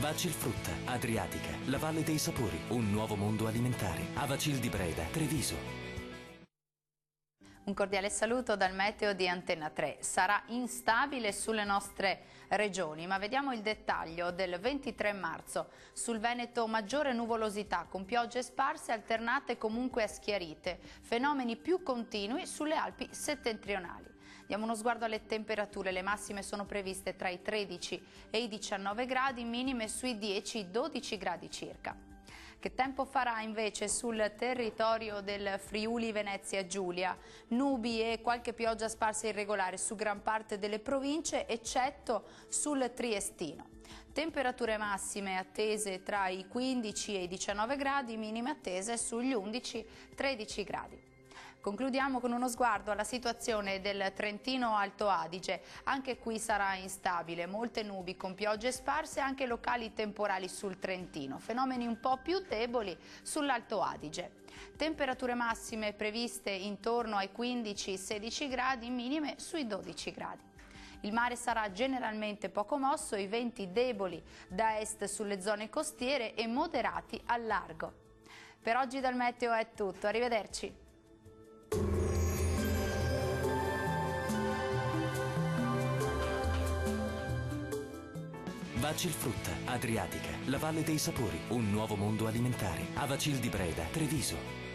Vacilfrutta, Adriatica, la Valle dei Sapori, un nuovo mondo alimentare. Avacil di Breda, Treviso. Un cordiale saluto dal meteo di Antenna 3. Sarà instabile sulle nostre regioni, ma vediamo il dettaglio del 23 marzo. Sul Veneto maggiore nuvolosità, con piogge sparse alternate comunque a schiarite, fenomeni più continui sulle Alpi settentrionali. Diamo uno sguardo alle temperature, le massime sono previste tra i 13 e i 19 gradi, minime sui 10-12 gradi circa. Che tempo farà invece sul territorio del Friuli Venezia Giulia? Nubi e qualche pioggia sparsa irregolare su gran parte delle province, eccetto sul Triestino. Temperature massime attese tra i 15 e i 19 gradi, minime attese sugli 11-13 gradi. Concludiamo con uno sguardo alla situazione del Trentino Alto Adige. Anche qui sarà instabile, molte nubi con piogge sparse, anche locali temporali sul Trentino, fenomeni un po' più deboli sull'Alto Adige. Temperature massime previste intorno ai 15-16 gradi, minime sui 12 gradi. Il mare sarà generalmente poco mosso, i venti deboli da est sulle zone costiere e moderati al largo. Per oggi dal meteo è tutto, arrivederci. Vacilfrutta, Adriatica, la Valle dei Sapori, un nuovo mondo alimentare. Avacil di Breda, Treviso.